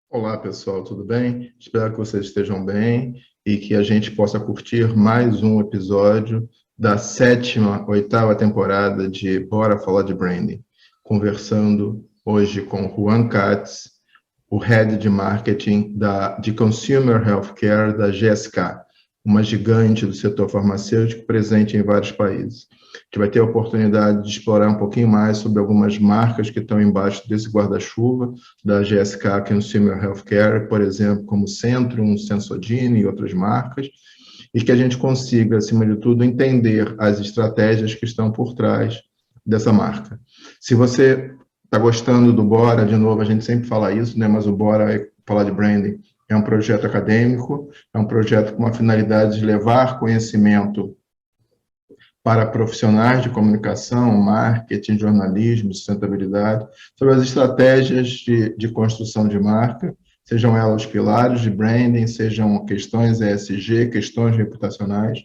Olá, pessoal, tudo bem? Espero que vocês estejam bem e que a gente possa curtir mais um episódio da oitava temporada de Bora Falar de Branding. Conversando hoje com Juan Katz, o Head de Marketing de Consumer Healthcare da GSK, uma gigante do setor farmacêutico presente em vários países. A gente vai ter a oportunidade de explorar um pouquinho mais sobre algumas marcas que estão embaixo desse guarda-chuva da GSK Consumer Healthcare, por exemplo, como Centrum, Sensodyne e outras marcas, e que a gente consiga, acima de tudo, entender as estratégias que estão por trás dessa marca. Se você está gostando do Bora, de novo, a gente sempre fala isso, né? Mas o Bora, falar de branding, é um projeto acadêmico, é um projeto com a finalidade de levar conhecimento para profissionais de comunicação, marketing, jornalismo, sustentabilidade, sobre as estratégias de construção de marca, sejam elas os pilares de branding, sejam questões ESG, questões reputacionais,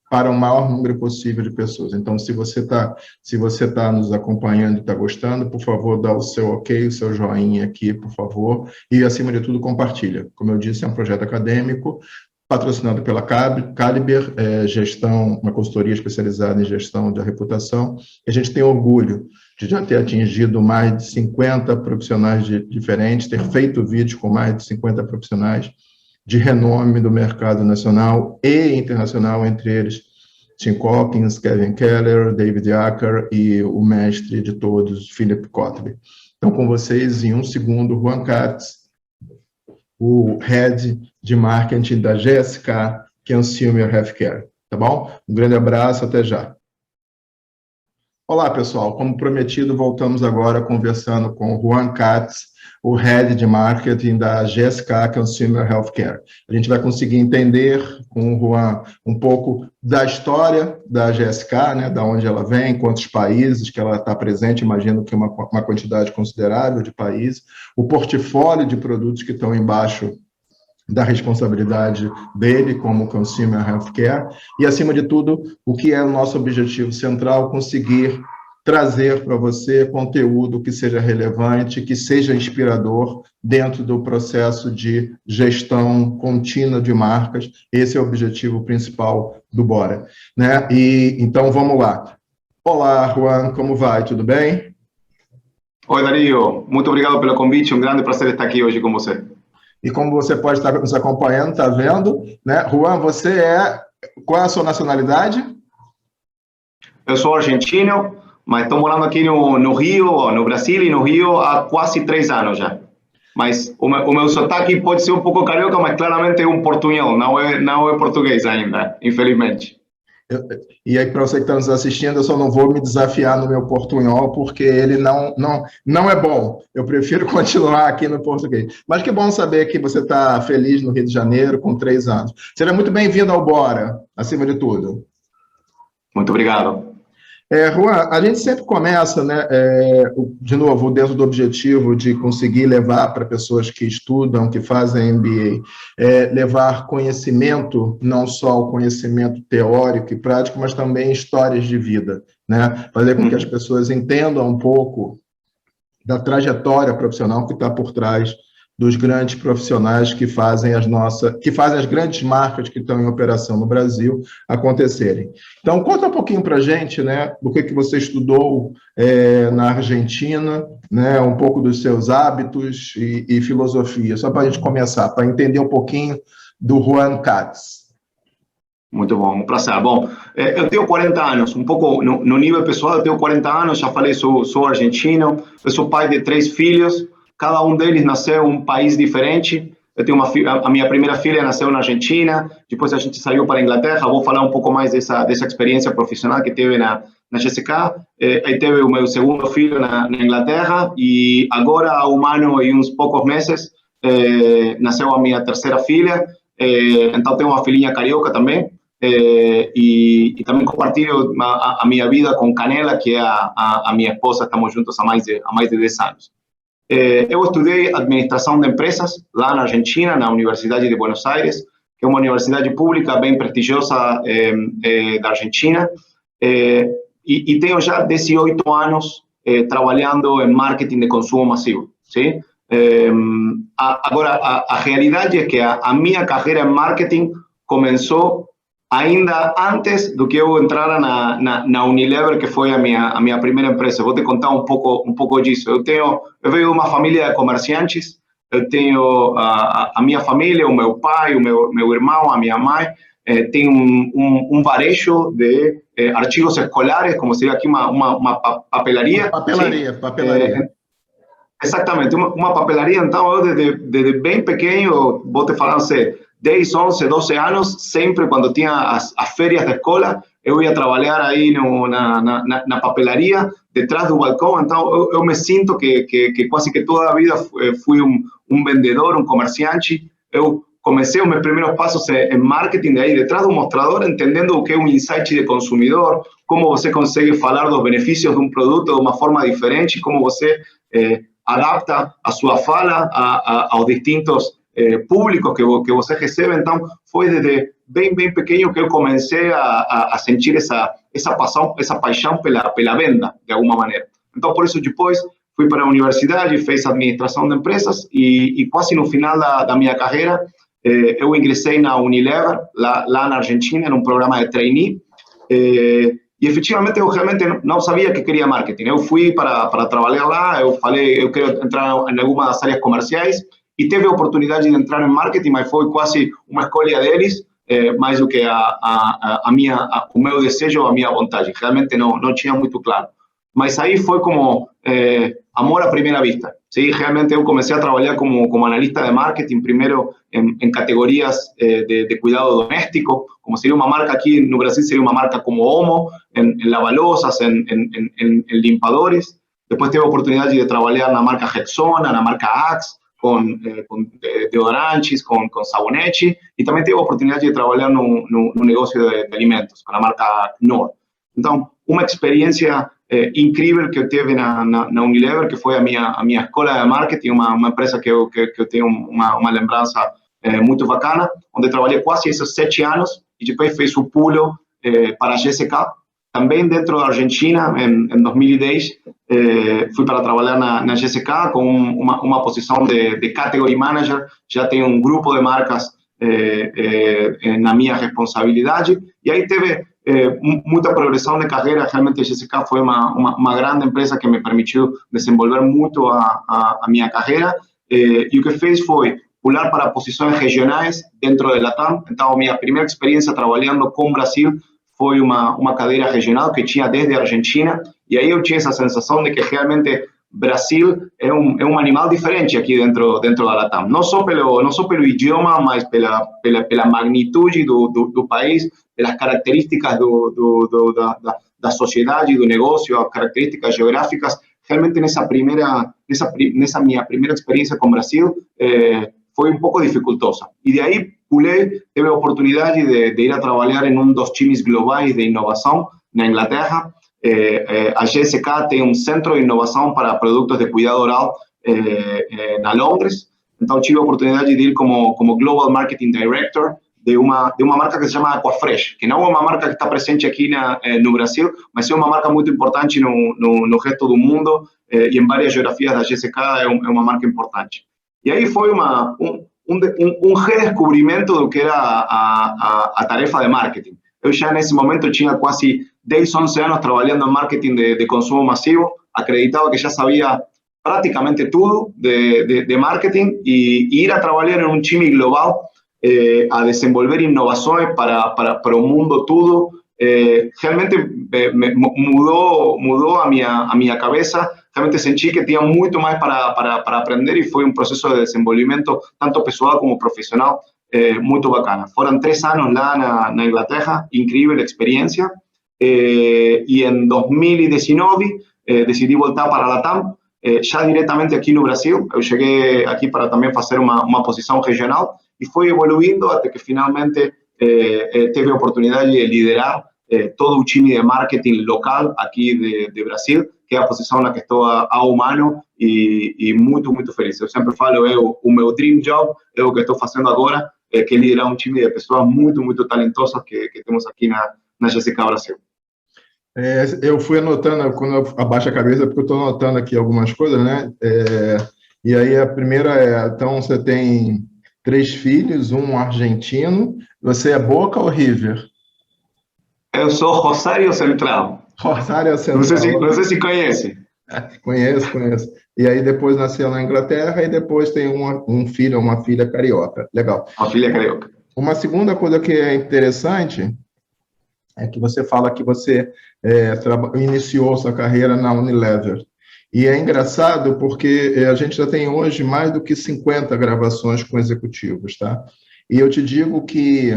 para o maior número possível de pessoas. Então, se você tá nos acompanhando e está gostando, por favor, dá o seu ok, o seu joinha aqui, por favor, e, acima de tudo, compartilha. Como eu disse, é um projeto acadêmico, patrocinado pela Caliber, gestão, uma consultoria especializada em gestão da reputação. A gente tem orgulho de já ter atingido mais de 50 profissionais diferentes, ter feito vídeos com mais de 50 profissionais de renome do mercado nacional e internacional, entre eles Tim Hawkins, Kevin Keller, David Acker e o mestre de todos, Philip Kotler. Então, com vocês, em um segundo, Juan Katz, o Head de Marketing da GSK Consumer Healthcare. Tá bom? Um grande abraço, até já. Olá, pessoal. Como prometido, voltamos agora conversando com o Juan Katz, o Head de Marketing da GSK Consumer Healthcare. A gente vai conseguir entender com o Juan um pouco da história da GSK, né, da onde ela vem, quantos países que ela está presente, imagino que uma quantidade considerável de países, o portfólio de produtos que estão embaixo da responsabilidade dele como Consumer Healthcare e, acima de tudo, o que é o nosso objetivo central, conseguir trazer para você conteúdo que seja relevante, que seja inspirador dentro do processo de gestão contínua de marcas. Esse é o objetivo principal do Bora, né? E então vamos lá. Olá, Juan, como vai? Tudo bem? Oi, Dario. Muito obrigado pelo convite. Um grande prazer estar aqui hoje com você. E como você pode estar nos acompanhando, está vendo, né? Juan, qual é a sua nacionalidade? Eu sou argentino, mas estou morando aqui no Rio, no Brasil e no Rio há quase 3 anos já. Mas o meu sotaque pode ser um pouco carioca, mas claramente é um portunhol, não é português ainda, infelizmente. E aí, para você que está nos assistindo, eu só não vou me desafiar no meu portunhol, porque ele não é bom. Eu prefiro continuar aqui no português. Mas que bom saber que você está feliz no Rio de Janeiro, com 3 anos. Seja muito bem-vindo ao Bora, acima de tudo. Muito obrigado. Juan, a gente sempre começa, né, de novo, dentro do objetivo de conseguir levar para pessoas que estudam, que fazem MBA, levar conhecimento, não só o conhecimento teórico e prático, mas também histórias de vida, né? Fazer com que as pessoas entendam um pouco da trajetória profissional que está por trás dos grandes profissionais que fazem as grandes marcas que estão em operação no Brasil acontecerem. Então, conta um pouquinho para a gente, né, do que você estudou na Argentina, né, um pouco dos seus hábitos e filosofia, só para a gente começar, para entender um pouquinho do Juan Katz. Muito bom, um prazer. Bom, eu tenho 40 anos, um pouco no nível pessoal, eu tenho 40 anos, já falei, sou argentino, eu sou pai de 3 filhos, cada um deles nasceu em um país diferente. Eu tenho a minha primeira filha nasceu na Argentina, depois a gente saiu para a Inglaterra, vou falar um pouco mais dessa experiência profissional que teve na GSK. Aí teve o meu segundo filho na Inglaterra e agora, há 1 ano e uns poucos meses, nasceu a minha terceira filha, então tenho uma filhinha carioca também. E também compartilho a minha vida com Canela, que é a minha esposa, estamos juntos há mais de 10 anos. Eu estudei administração de empresas lá na Argentina, na Universidade de Buenos Aires, que é uma universidade pública bem prestigiosa da Argentina, e tenho já 18 anos trabalhando em marketing de consumo massivo, sim? Agora, a realidade é que a minha carreira em marketing começou ainda antes do que eu entrara na Unilever, que foi a minha primeira empresa. Vou te contar um pouco disso. Eu venho de uma família de comerciantes. Eu tenho a minha família, o meu pai, o meu irmão, a minha mãe. Tem um varejo de artigos escolares, como seria aqui uma papelaria. Papelaria. Exatamente, uma papelaria. Então, eu desde bem pequeno, vou te falar, assim, 10, 11, 12 anos, sempre quando tinha as férias da escola, eu ia trabalhar aí na papelaria, detrás do balcão. Então, eu me sinto que quase que toda a vida fui um vendedor, um comerciante. Eu comecei os meus primeiros passos em marketing, aí detrás do mostrador, entendendo o que é um insight de consumidor, como você consegue falar dos benefícios de um produto de uma forma diferente, como você adapta a sua fala aos distintos públicos que você recebe. Então, foi desde bem pequeno que eu comecei a sentir essa paixão pela venda, de alguma maneira. Então, por isso, depois, fui para a universidade, fiz administração de empresas e quase no final da minha carreira, eu ingressei na Unilever, lá na Argentina, num programa de trainee, e efetivamente eu realmente não sabia que queria marketing. Eu fui para trabalhar lá, eu falei, eu quero entrar em alguma das áreas comerciais, e teve a oportunidade de entrar em marketing, mas foi quase uma escolha deles, mais do que o meu desejo, a minha vontade. Realmente não tinha muito claro. Mas aí foi como amor à primeira vista. ¿Sí? Realmente eu comecei a trabalhar como analista de marketing, primeiro em categorias de cuidado doméstico, como seria uma marca aqui no Brasil, seria uma marca como Omo, em lavalousas, em limpadores. Depois tive a oportunidade de trabalhar na marca Rexona, na marca Axe, com deodorantes, com sabonete, e também tive a oportunidade de trabalhar no negócio de alimentos, com a marca Knorr. Então, uma experiência incrível que eu tive na Unilever, que foi a minha escola de marketing, uma empresa que eu tenho uma lembrança muito bacana, onde trabalhei quase esses 7 anos, e depois fiz o pulo para a GSK, também dentro da Argentina, em 2010, fui para trabalhar na GSK com uma posição de category manager. Já tenho um grupo de marcas na minha responsabilidade, e aí teve muita progressão de carreira. Realmente a GSK foi uma grande empresa que me permitiu desenvolver muito a minha carreira, e o que fez foi pular para posições regionais dentro da LATAM. Então, minha primeira experiência trabalhando com o Brasil foi uma cadeira regional que tinha desde a Argentina, e aí eu tinha essa sensação de que realmente Brasil é um animal diferente aqui dentro da LATAM. Não só pelo idioma, mas pela magnitude do país, pelas características da sociedade, do negócio, as características geográficas. Realmente nessa minha primeira experiência com o Brasil, foi um pouco dificultosa. E de aí pulei, teve a oportunidade de ir a trabalhar em um dos times globais de inovação na Inglaterra. A GSK tem um centro de inovação para produtos de cuidado oral na Londres. Então tive a oportunidade de ir como Global Marketing Director de uma marca que se chama Aquafresh, que não é uma marca que está presente aqui no Brasil, mas é uma marca muito importante no resto do mundo, e em várias geografias da GSK é uma marca importante. E aí foi um redescobrimento do que era a tarefa de marketing. Eu já nesse momento tinha quase 10, 11 anos trabalhando em marketing de consumo massivo, acreditava que já sabia praticamente tudo de marketing, e ir a trabalhar em um time global, a desenvolver inovações para o mundo todo, realmente mudou a minha cabeça. Realmente senti que tinha muito mais para aprender, e foi um processo de desenvolvimento, tanto pessoal como profissional, muito bacana. Foram 3 anos lá na Inglaterra, incrível experiência, e em 2019 decidi voltar para a LATAM, já diretamente aqui no Brasil. Eu cheguei aqui para também fazer uma posição regional, e foi evoluindo até que finalmente teve a oportunidade de liderar todo o time de marketing local aqui de Brasil, que é a posição na que estou há um ano, e muito feliz. Eu sempre falo, o meu dream job é o que estou fazendo agora, que é liderar um time de pessoas muito talentosas que temos aqui na GSK Brasil. Eu fui anotando, quando eu abaixo a cabeça, porque eu estou anotando aqui algumas coisas, né? E aí a primeira então você tem 3 filhos, um argentino. Você é Boca ou River? Eu sou Rosário Central. Rosário Não Central. sei se conhece. Conheço, conheço. E aí depois nasceu na Inglaterra e depois tem um filho ou uma filha carioca. Legal. A filha carioca. Uma segunda coisa que é interessante é que você fala que você iniciou sua carreira na Unilever. E é engraçado porque a gente já tem hoje mais do que 50 gravações com executivos, tá? E eu te digo que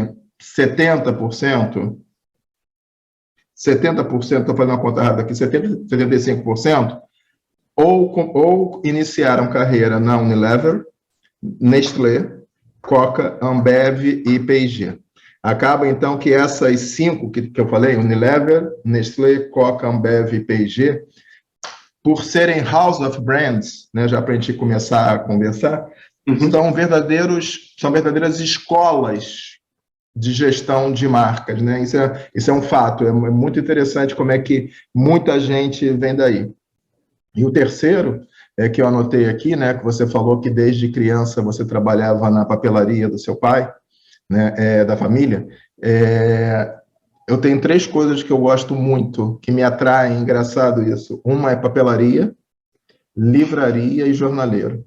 70%, estou fazendo uma conta errada aqui, 75%, ou iniciaram carreira na Unilever, Nestlé, Coca, Ambev e P&G. Acaba, então, que essas 5 que eu falei, Unilever, Nestlé, Coca, Ambev e P&G, por serem House of Brands, né, já para a gente começar a conversar, são verdadeiras escolas de gestão de marcas, né? Isso é um fato, é muito interessante como é que muita gente vem daí. E o terceiro, que eu anotei aqui, né, que você falou que desde criança você trabalhava na papelaria do seu pai, né, da família. Eu tenho 3 coisas que eu gosto muito, que me atraem, engraçado isso. Uma é papelaria, livraria e jornaleiro.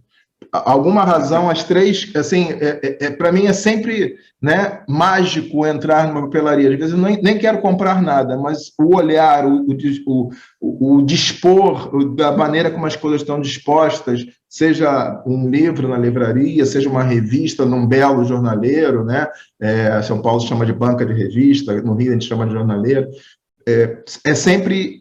Alguma razão, as 3, assim, para mim é sempre, né, mágico entrar numa papelaria. Às vezes eu nem quero comprar nada, mas o olhar, o dispor da maneira como as coisas estão dispostas, seja um livro na livraria, seja uma revista num belo jornaleiro, né? São Paulo chama de banca de revista, no Rio a gente chama de jornaleiro. É sempre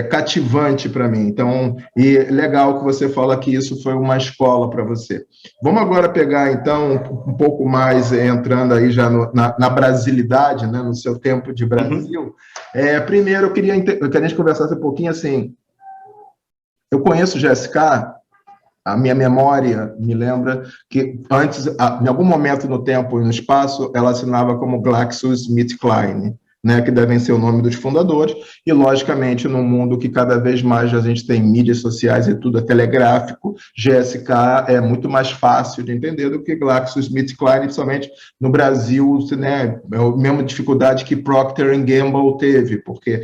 cativante para mim. Então, e legal que você fala que isso foi uma escola para você. Vamos agora pegar, então, um pouco mais, entrando aí já na brasilidade, né, no seu tempo de Brasil. Primeiro, eu queria que a gente conversasse um pouquinho assim. Eu conheço GSK, a minha memória me lembra que antes, em algum momento no tempo e no espaço, ela assinava como GlaxoSmithKline, né, que devem ser o nome dos fundadores, e, logicamente, num mundo que cada vez mais a gente tem mídias sociais e tudo é telegráfico, GSK é muito mais fácil de entender do que GlaxoSmithKline, principalmente no Brasil, né, é a mesma dificuldade que Procter & Gamble teve, porque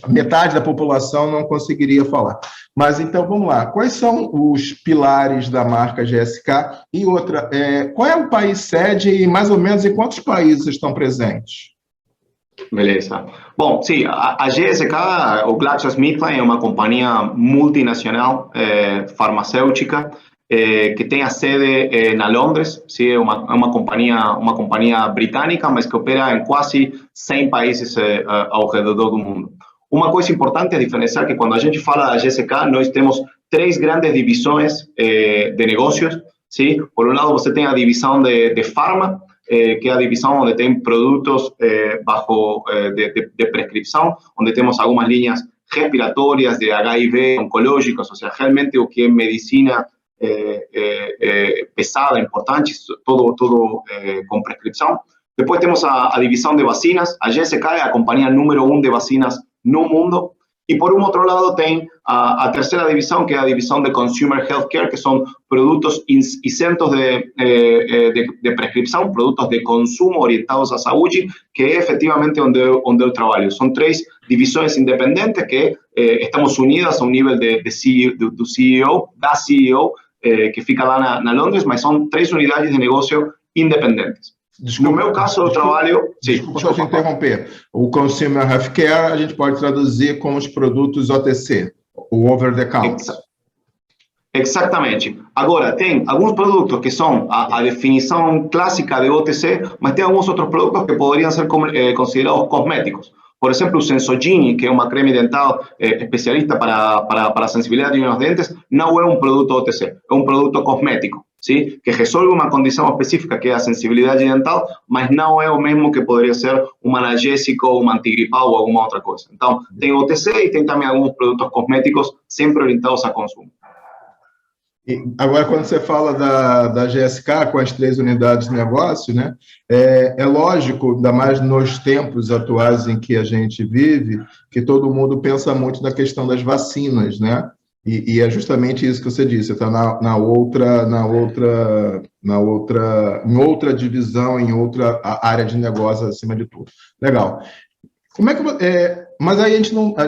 metade da população não conseguiria falar. Mas, então, vamos lá. Quais são os pilares da marca GSK? E outra, qual é o país sede e, mais ou menos, em quantos países estão presentes? Beleza. Bom, sim, a GSK, o GlaxoSmithKline, é uma companhia multinacional farmacêutica que tem a sede na Londres. Sim, é uma companhia britânica, mas que opera em quase 100 países ao redor do mundo. Uma coisa importante é diferenciar que quando a gente fala da GSK, nós temos 3 grandes divisões de negócios. Sim? Por um lado, você tem a divisão de farma, que é a divisão onde tem produtos de prescrição, onde temos algumas linhas respiratórias, de HIV, oncológicas, ou seja, realmente o que é medicina pesada, importante, todo com prescrição. Depois temos a divisão de vacinas. A GSK é a companhia número 1 de vacinas no mundo. E por um outro lado tem a terceira divisão, que é a divisão de Consumer Healthcare, que são produtos isentos de prescrição, produtos de consumo orientados à saúde, que é efetivamente onde eu trabalho. São 3 divisões independentes que estamos unidas a um nível do CEO, da CEO, que fica lá na Londres, mas são 3 unidades de negócio independentes. Desculpa, no meu caso, eu trabalho... Desculpa te interromper. O Consumer Healthcare a gente pode traduzir como os produtos OTC, o over-the-counter. Exatamente. Agora, tem alguns produtos que são a definição clássica de OTC, mas tem alguns outros produtos que poderiam ser considerados cosméticos. Por exemplo, o Sensodyne, que é uma creme dental especialista para a sensibilidade nos dentes, não é um produto OTC, é um produto cosmético, sim? Que resolve uma condição específica, que é a sensibilidade dental, mas não é o mesmo que poderia ser um analgésico, um antigripal ou alguma outra coisa. Então, tem OTC e tem também alguns produtos cosméticos sempre orientados a consumo. E agora, quando você fala da GSK, com as 3 unidades de negócio, né, é lógico, ainda mais nos tempos atuais em que a gente vive, que todo mundo pensa muito na questão das vacinas, né? E é justamente isso que você disse, você está em outra divisão, em outra área de negócio acima de tudo. Legal. Como é que mas aí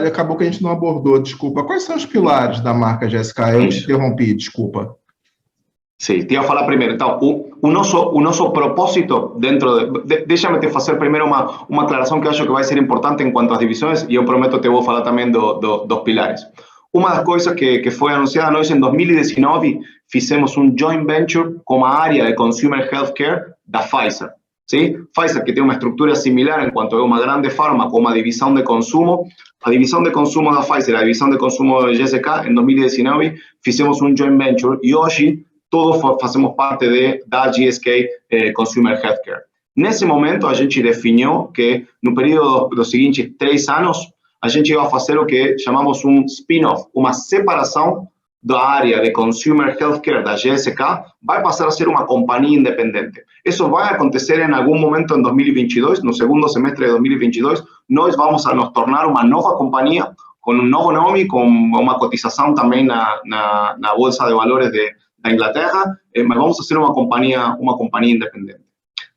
acabou que a gente não abordou, desculpa. Quais são os pilares da marca GSK? Eu te interrompi, desculpa. Sim, te ia falar primeiro. Então, o nosso propósito dentro deixa-me te fazer primeiro uma aclaração que acho que vai ser importante em quanto às divisões e eu prometo te vou falar também dos pilares. Uma das coisas que foi anunciada nós em 2019, fizemos um joint venture com a área de Consumer Healthcare da Pfizer. ¿Sí? Pfizer, que tem uma estrutura similar em quanto a uma grande farma com uma divisão de consumo. A divisão de consumo da Pfizer, a divisão de consumo da GSK, em 2019, fizemos um joint venture e hoje todos fazemos parte da GSK Consumer Healthcare. Nesse momento, a gente definiu que no período dos seguintes 3 anos, a gente ia fazer o que chamamos um spin-off, uma separação da área de Consumer Healthcare da GSK, vai passar a ser uma companhia independente. Isso vai acontecer em algum momento em 2022, no segundo semestre de 2022, nós vamos a nos tornar uma nova companhia, com um novo nome, com uma cotização também na Bolsa de Valores da Inglaterra, mas vamos a ser uma companhia independente.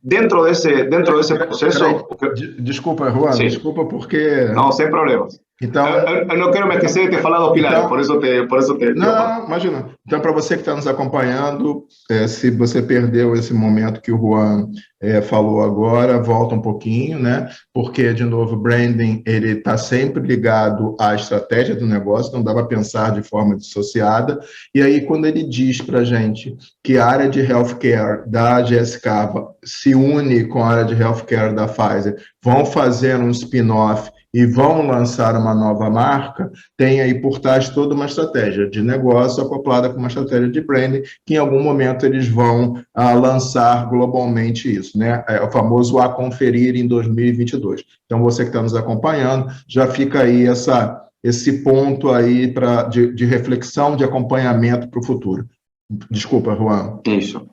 Dentro desse processo... Desculpa, Juan, sim. Desculpa porque... Não, sem problemas. Então, eu não quero me esquecer de te falar dos pilares, então, por isso te... Não, imagina. Então, para você que está nos acompanhando, se você perdeu esse momento que o Juan falou agora, volta um pouquinho, né? Porque, de novo, o branding, ele está sempre ligado à estratégia do negócio, não dá para pensar de forma dissociada. E aí, quando ele diz para a gente que a área de healthcare da GSK se une com a área de healthcare da Pfizer, vão fazer um spin-off e vão lançar uma nova marca, tem aí por trás toda uma estratégia de negócio acoplada com uma estratégia de branding, que em algum momento eles vão lançar globalmente isso, né? É o famoso a conferir em 2022. Então, você que está nos acompanhando, já fica aí esse ponto aí de reflexão, de acompanhamento para o futuro. Desculpa, Juan. Isso.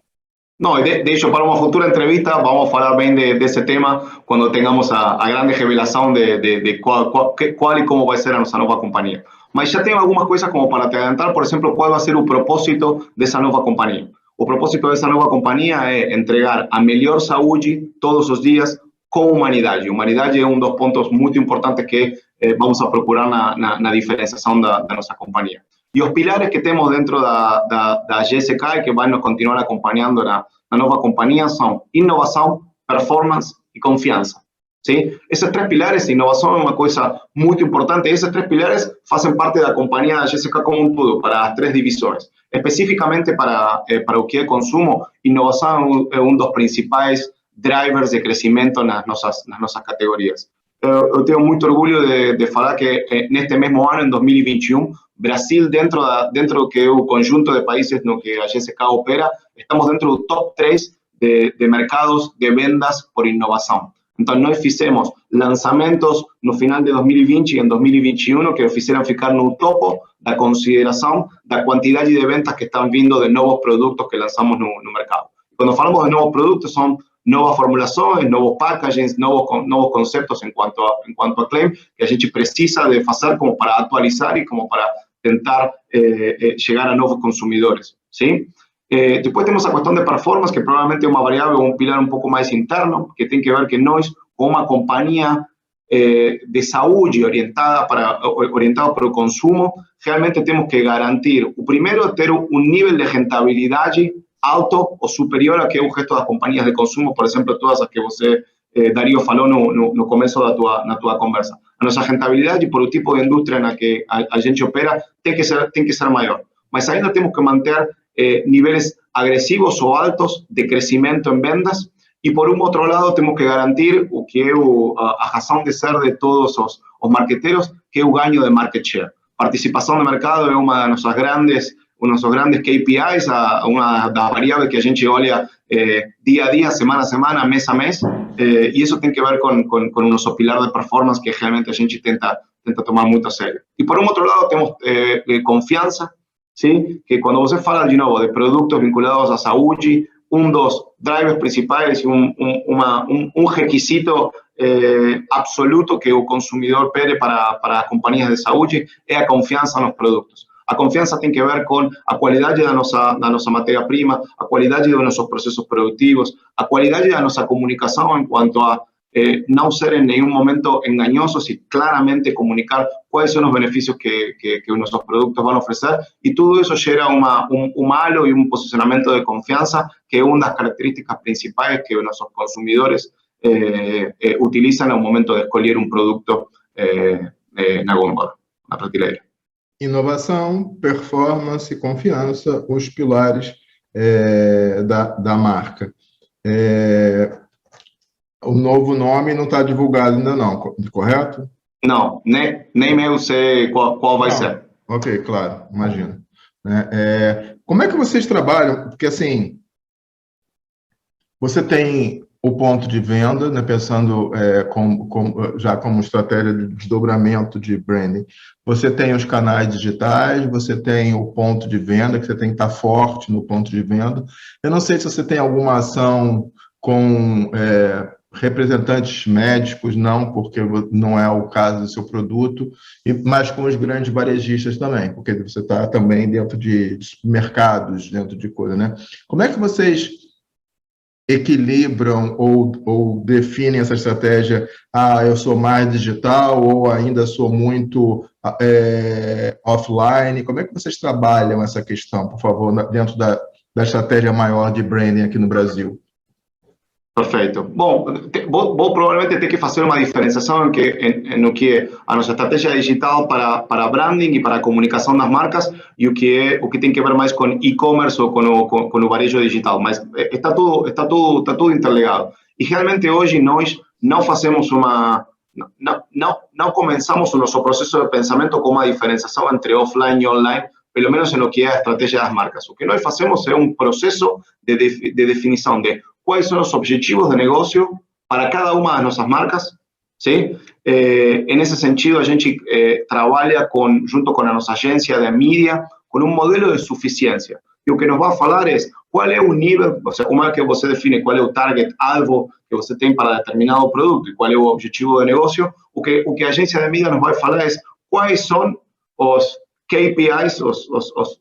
No, de hecho, para una futura entrevista vamos a hablar bien de ese tema cuando tengamos a grande revelación de cuál y cómo va a ser nuestra nueva compañía. Mas ya tengo algunas cosas como para te adelantar, por ejemplo, cuál va a ser el propósito de esa nueva compañía. El propósito de esa nueva compañía es entregar a mejor salud todos los días con humanidad. Y humanidad es uno de los puntos muy importantes que vamos a procurar na diferenciación de nuestra compañía. E os pilares que temos dentro da GSK e que vai nos continuar acompanhando na nova companhia são inovação, performance e confiança. ¿Sí? Esses 3 pilares, inovação é uma coisa muito importante, esses 3 pilares fazem parte da companhia da GSK como um todo, para as 3 divisões. Especificamente para o que é consumo, inovação é um dos principais drivers de crescimento nas nossas categorias. Eu tenho muito orgulho de falar que neste mesmo ano, em 2021, Brasil, dentro do que é o conjunto de países no que a GSK opera, estamos dentro do top 3 de mercados de vendas por inovação. Então, nós fizemos lançamentos no final de 2020 e em 2021 que fizeram ficar no topo da consideração da quantidade de ventas que estão vindo de novos produtos que lançamos no mercado. Quando falamos de novos produtos, são novas formulações, novos packagings, novos conceptos em quanto a claim, que a gente precisa de fazer como para atualizar e como para tentar chegar a novos consumidores, ¿sí? Después tenemos a cuestión de performance, que probablemente es una variable o un pilar un poco más interno, que tiene que ver que nós, como una compañía de saúde orientada para o consumo, realmente tenemos que garantir, o primero, ter un nivel de rentabilidade alto o superior a que é o resto das companhias de consumo, por exemplo, todas as que você, Darío, falou no começo na tua conversa. A nossa rentabilidade por o tipo de indústria na que a gente opera tem que ser maior. Mas ainda temos que manter níveis agressivos ou altos de crescimento em vendas e, por um outro lado, temos que garantir o que é a razão de ser de todos os marqueteiros, que é o ganho de market share. Participação de mercado é uma das nossas grandes KPIs, uma das variáveis que a gente olha dia a dia, semana a semana, mês a mês, e isso tem que ver com o nosso pilar de performance que realmente a gente tenta tomar muito a sério. E por um outro lado temos confiança, ¿sí? Que quando você fala de novo de produtos vinculados à saúde, um dos drivers principais, um requisito absoluto que o consumidor pede para as companhias de saúde é a confiança nos produtos. A confiança tem que ver com a qualidade da nossa matéria-prima, a qualidade dos nossos processos produtivos, a qualidade da nossa comunicação em quanto a não ser em nenhum momento engañosos e claramente comunicar quais são os benefícios que nossos produtos vão oferecer, e tudo isso gera um halo e um posicionamento de confiança, que é uma das características principais que nossos consumidores utilizam no momento de escolher um produto na gôndola, na prateleira. Inovação, performance e confiança, os pilares da marca. O novo nome não está divulgado ainda não, correto? Não, nem eu sei qual vai ser. Ok, claro, imagino. Como é que vocês trabalham? Porque, assim, você tem o ponto de venda, né, pensando já como estratégia de desdobramento de branding. Você tem os canais digitais, você tem o ponto de venda, que você tem que estar forte no ponto de venda. Eu não sei se você tem alguma ação com representantes médicos, não, porque não é o caso do seu produto, mas com os grandes varejistas também, porque você está também dentro de mercados, dentro de coisa, né? Como é que vocês equilibram ou definem essa estratégia? Eu sou mais digital ou ainda sou muito offline? Como é que vocês trabalham essa questão, por favor, dentro da estratégia maior de branding aqui no Brasil? Perfeito. Bom, vou provavelmente ter que fazer uma diferenciação no que é a nossa estratégia digital para branding e para a comunicação das marcas e o que tem que ver mais com e-commerce ou com o varejo digital, mas está tudo interligado. E realmente hoje nós não fazemos não começamos o nosso processo de pensamento com uma diferenciação entre offline e online, pelo menos no que é a estratégia das marcas. O que nós fazemos é um processo de definição de quais são os objetivos de negócio para cada uma das nossas marcas, ¿sí? Nesse sentido, a gente trabalha junto com a nossa agência de mídia com um modelo de suficiência. E o que nos vai falar é qual é o nível, ou seja, como é que você define qual é o target alvo que você tem para determinado produto e qual é o objetivo de negócio. O que a agência de mídia nos vai falar é quais são os KPIs,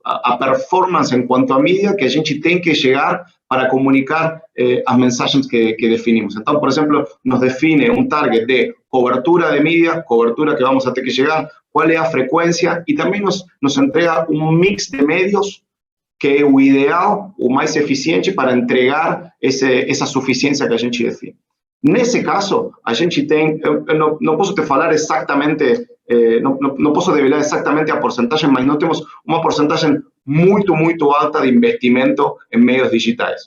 a performance em quanto a mídia que a gente tem que chegar para comunicar as mensagens que definimos. Então, por exemplo, nos define um target de cobertura de mídia, cobertura que vamos a ter que chegar, qual é a frequência, e também nos entrega um mix de medios que é o ideal, o mais eficiente para entregar essa suficiência que a gente define. Nesse caso, a gente tem, eu não posso te falar exatamente, não posso revelar exatamente a porcentagem, mas nós temos uma porcentagem muito, muito alta de investimento em meios digitais.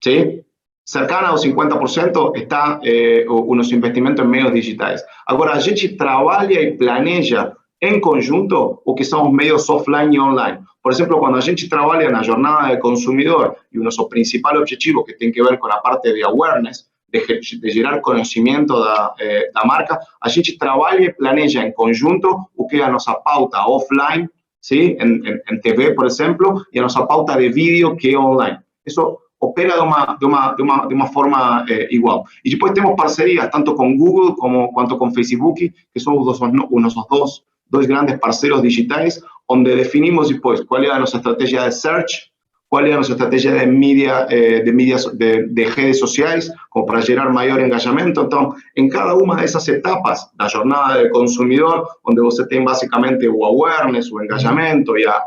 ¿Sí? Cercana aos 50% está o nosso investimento em meios digitais. Agora, a gente trabalha e planeja em conjunto o que são os meios offline e online. Por exemplo, quando a gente trabalha na jornada de consumidor e o nosso principal objetivo, que tem que ver com a parte de awareness, de gerar conhecimento da marca, a gente trabalha e planeja em conjunto o que é a nossa pauta offline, ¿sí? En TV, por exemplo, e a nossa pauta de vídeo, que é online. Isso opera de uma forma igual. E depois temos parcerias, tanto com Google quanto com Facebook, que são os nossos dois grandes parceiros digitais, onde definimos depois qual é a nossa estratégia de search, qual é a nossa estratégia de mídia, de redes sociais, como para gerar maior engajamento. Então, em cada uma dessas etapas da jornada do consumidor, onde você tem basicamente o awareness, o engajamento e a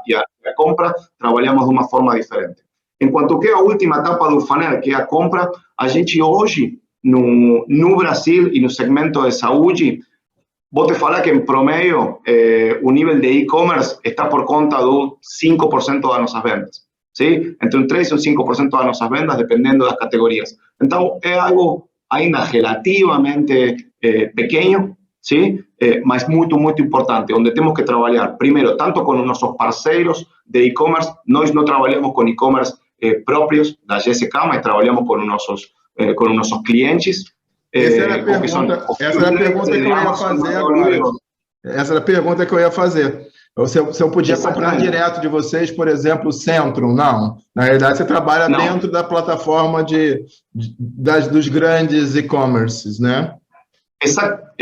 compra, trabalhamos de uma forma diferente. Enquanto que a última etapa do funnel, que é a compra, a gente hoje, no Brasil e no segmento de saúde, vou te falar que, em promedio, o nível de e-commerce está por conta do 5% das nossas vendas. ¿Sí? Entre un 3 y un 5% de nuestras ventas, dependiendo de las categorías. Entonces, es algo ainda relativamente pequeño, ¿sí? Mas muito, muito importante, onde temos que trabalhar, primeiro, tanto com nossos parceiros de e-commerce. Nós não trabalhamos com e-commerce próprios da GSK, mas trabalhamos com os nossos clientes. Essa era a pergunta que eu ia fazer agora. Essa era a pergunta que eu ia fazer. Se eu podia comprar direto de vocês, por exemplo, o Centrum, não. Na realidade, você trabalha dentro da plataforma dos grandes e-commerces, né?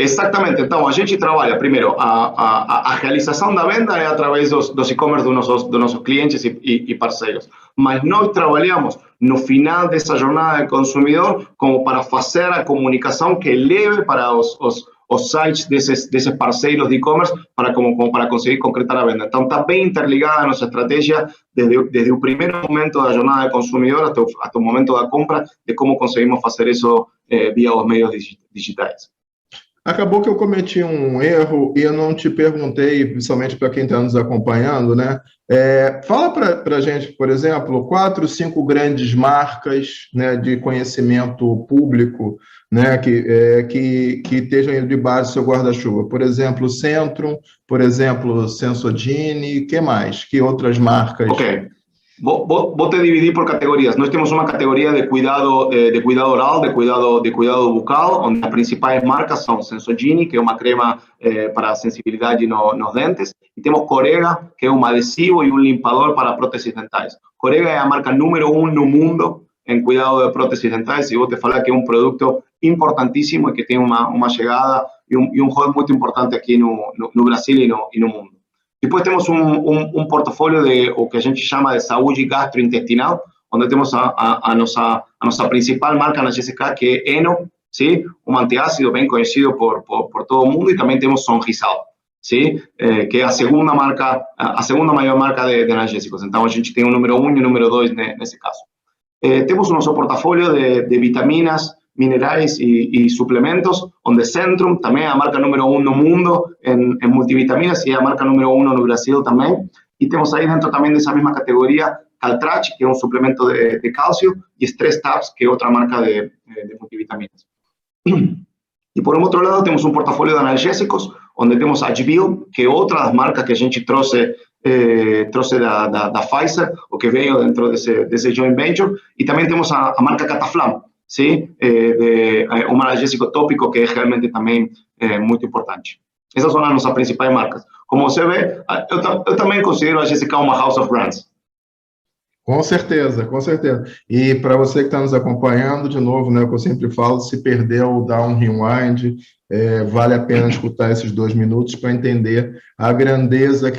Exatamente. Então, a gente trabalha, primeiro, a realização da venda é através dos e-commerce dos nossos clientes e parceiros. Mas nós trabalhamos no final dessa jornada de consumidor como para fazer a comunicação que leve para os sites desses parceiros de e-commerce como para conseguir concretar a venda. Então, está bem interligada a nossa estratégia desde o primeiro momento da jornada de consumidor até o momento da compra, de como conseguimos fazer isso via os meios digitais. Acabou que eu cometi um erro e eu não te perguntei, principalmente para quem está nos acompanhando, né? Fala para a gente, por exemplo, 4, 5 grandes marcas, né, de conhecimento público, né, que estejam indo debaixo do seu guarda-chuva. Por exemplo, Centrum, por exemplo, Sensodyne, que mais? Que outras marcas? Ok. Vos te dividir por categorías. Nós temos uma categoria de cuidado oral, de cuidado bucal, onde as principais marcas são Sensodyne, que é uma crema para sensibilidade nos dentes, e temos Corega, que é um adesivo e um limpador para próteses dentais. Corega é a marca número 1 no mundo em cuidado de próteses dentais, e vou te falar que é um produto importantíssimo e que tem uma chegada e um rol muito importante aqui no Brasil e no mundo. Depois temos um portfólio de o que a gente chama de saúde gastrointestinal, onde temos a nossa principal marca na GSK, que é Eno, ¿sí? Um antiácido bem conhecido por todo o mundo, e também temos Sonrisal, ¿sí? Que é a segunda maior marca de analgésicos. Então, a gente tem o número 1 e o número 2 nesse caso. Temos o nosso portfólio de vitaminas, minerais y suplementos, donde Centrum también es la marca número 1 no mundo en multivitaminas y es la marca número 1 en Brasil también. Y tenemos ahí dentro también de esa misma categoría Caltrate, que es un suplemento de calcio, y Stress Tabs, que es otra marca de multivitaminas. Y por el otro lado tenemos un portafolio de analgésicos, donde tenemos Agivil, que es otra de las marcas que a gente trouxe da Pfizer, o que veio dentro de ese joint venture, y también tenemos a marca Cataflam, ¿sí? Un analgésico tópico que es realmente también muy importante. Esas son nuestras principales marcas. Como você vê, eu também considero a GSK uma house of brands. Com certeza, com certeza. E para você que está nos acompanhando, de novo, né, o que eu sempre falo, se perdeu, dá um rewind, vale a pena escutar esses 2 minutos para entender a grandeza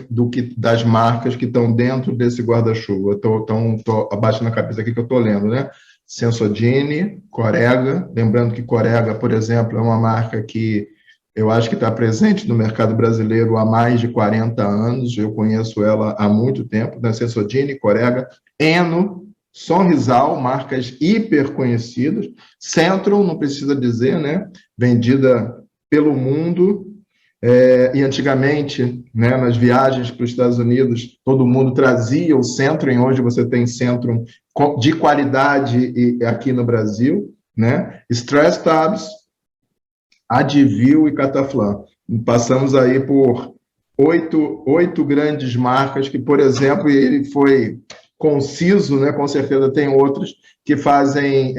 das marcas que estão dentro desse guarda-chuva. Estou abaixando a cabeça aqui que eu estou lendo, né? Sensodyne, Corega, lembrando que Corega, por exemplo, é uma marca que eu acho que está presente no mercado brasileiro há mais de 40 anos, eu conheço ela há muito tempo, né? Sensodyne, Corega, Eno, Sonrisal, marcas hiper conhecidas, Centrum, não precisa dizer, né? Vendida pelo mundo, e antigamente, né, nas viagens para os Estados Unidos, todo mundo trazia o Centrum, e hoje você tem Centrum de qualidade aqui no Brasil, né? Stress Tabs, Advil e Cataflam. Passamos aí por 8 grandes marcas que, por exemplo, ele foi conciso, né? Com certeza tem outros que fazem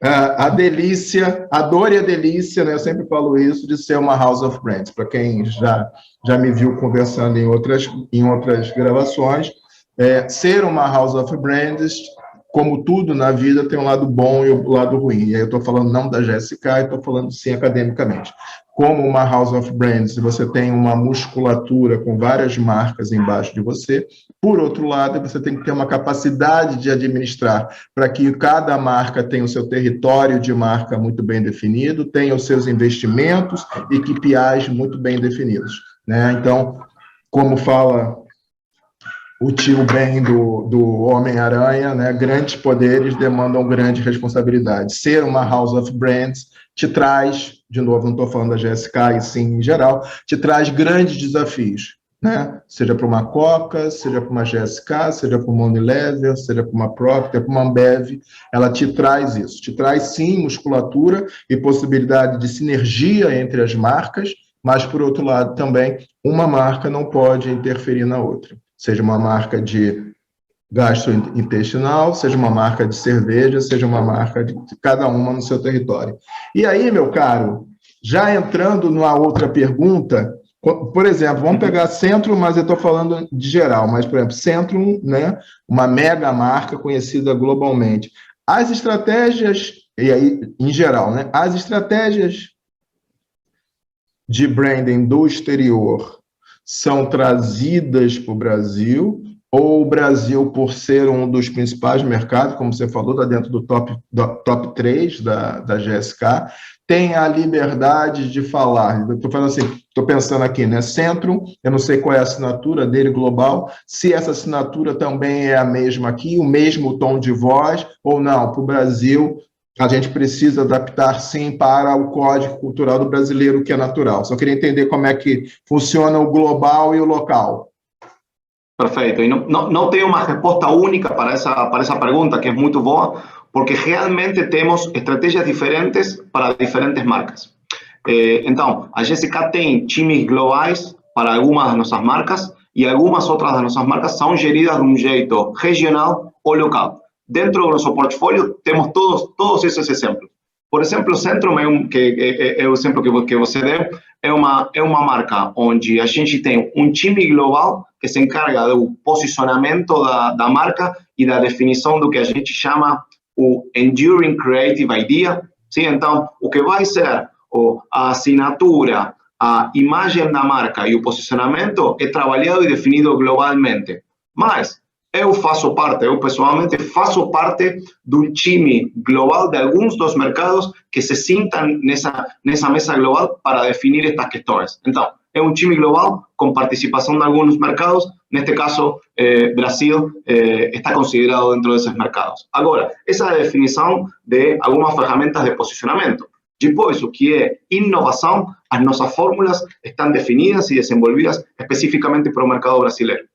a delícia, a dor e a delícia, né? Eu sempre falo isso, de ser uma house of brands. Para quem já me viu conversando em outras gravações, ser uma house of brands, como tudo na vida, tem um lado bom e o lado ruim. E aí eu estou falando não da GSK, estou falando sim academicamente. Como uma house of brands, você tem uma musculatura com várias marcas embaixo de você. Por outro lado, você tem que ter uma capacidade de administrar para que cada marca tenha o seu território de marca muito bem definido, tenha os seus investimentos e KPIs muito bem definidos, né? Então, como fala o tio Ben do Homem-Aranha, né? Grandes poderes demandam grande responsabilidade. Ser uma house of brands te traz, de novo, não estou falando da GSK, e sim em geral, te traz grandes desafios, né? Seja para uma Coca, seja para uma GSK, seja para uma Unilever, seja para uma Procter, para uma Ambev, ela te traz isso. Te traz, sim, musculatura e possibilidade de sinergia entre as marcas, mas, por outro lado, também, uma marca não pode interferir na outra. Seja uma marca de gastrointestinal, seja uma marca de cerveja, seja uma marca de cada uma no seu território. E aí, meu caro, já entrando numa outra pergunta, por exemplo, vamos pegar Centrum, mas eu estou falando de geral, mas, por exemplo, Centrum, né, uma mega marca conhecida globalmente. As estratégias e aí, em geral, né, as estratégias de branding do exterior são trazidas para o Brasil, ou o Brasil, por ser um dos principais mercados, como você falou, está dentro do top 3 da GSK, tem a liberdade de falar. Estou falando assim, estou pensando aqui, né? Centrum, eu não sei qual é a assinatura dele global, se essa assinatura também é a mesma aqui, o mesmo tom de voz, ou não, para o Brasil, a gente precisa adaptar, sim, para o código cultural do brasileiro, que é natural. Só queria entender como é que funciona o global e o local. Perfeito. E não tenho uma resposta única para essa pergunta, que é muito boa, porque realmente temos estratégias diferentes para diferentes marcas. Então, a GSK tem times globais para algumas das nossas marcas e algumas outras das nossas marcas são geridas de um jeito regional ou local. Dentro do nosso portfólio, temos todos esses exemplos. Por exemplo, o Centrum, que é o exemplo que você deu, é uma marca onde a gente tem um time global que se encarga do posicionamento da marca e da definição do que a gente chama o Enduring Creative Idea. Sim? Então, o que vai ser a assinatura, a imagem da marca e o posicionamento é trabalhado e definido globalmente. Mas eu pessoalmente faço parte de um time global de alguns dos mercados que se sentam nessa mesa global para definir estas questões. Então, é um time global com participação de alguns mercados, neste caso, Brasil está considerado dentro desses mercados. Agora, essa é a definição de algumas ferramentas de posicionamento. Depois, o que é inovação, as nossas fórmulas estão definidas e desenvolvidas especificamente para o mercado brasileiro.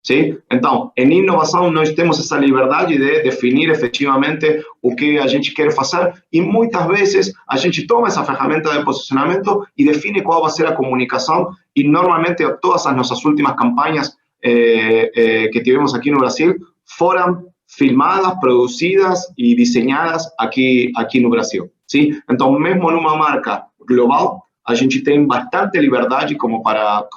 Sim? Então, em inovação, nós temos essa liberdade de definir efetivamente o que a gente quer fazer e muitas vezes a gente toma essa ferramenta de posicionamento e define qual vai ser a comunicação e normalmente todas as nossas últimas campanhas que tivemos aqui no Brasil foram filmadas, produzidas e desenhadas aqui no Brasil. Sim? Então, mesmo numa marca global, a gente tem bastante liberdade como para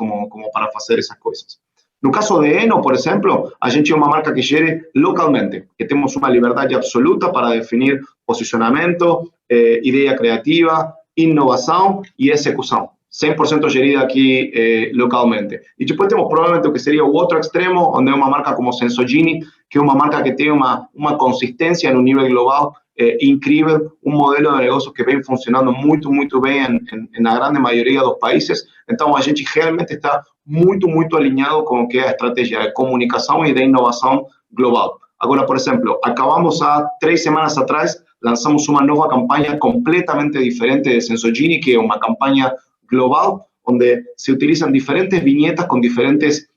fazer essas coisas. No caso de Eno, por exemplo, a gente é uma marca que gere localmente, que temos uma liberdade absoluta para definir posicionamento, ideia criativa, inovação e execução. 100% gerida aqui localmente. E depois temos provavelmente o que seria o outro extremo, onde é uma marca como Sensogeni, que é uma marca que tem uma consistência no nível global incrível, um modelo de negócio que vem funcionando muito, muito bem na grande maioria dos países. Então, a gente realmente está muito, muito alinhado com o que é a estratégia de comunicação e de inovação global. Agora, por exemplo, acabamos há 3 semanas atrás, lançamos uma nova campanha completamente diferente de Sensogeni, que é uma campanha global, onde se utilizam diferentes vinhetas com diferentes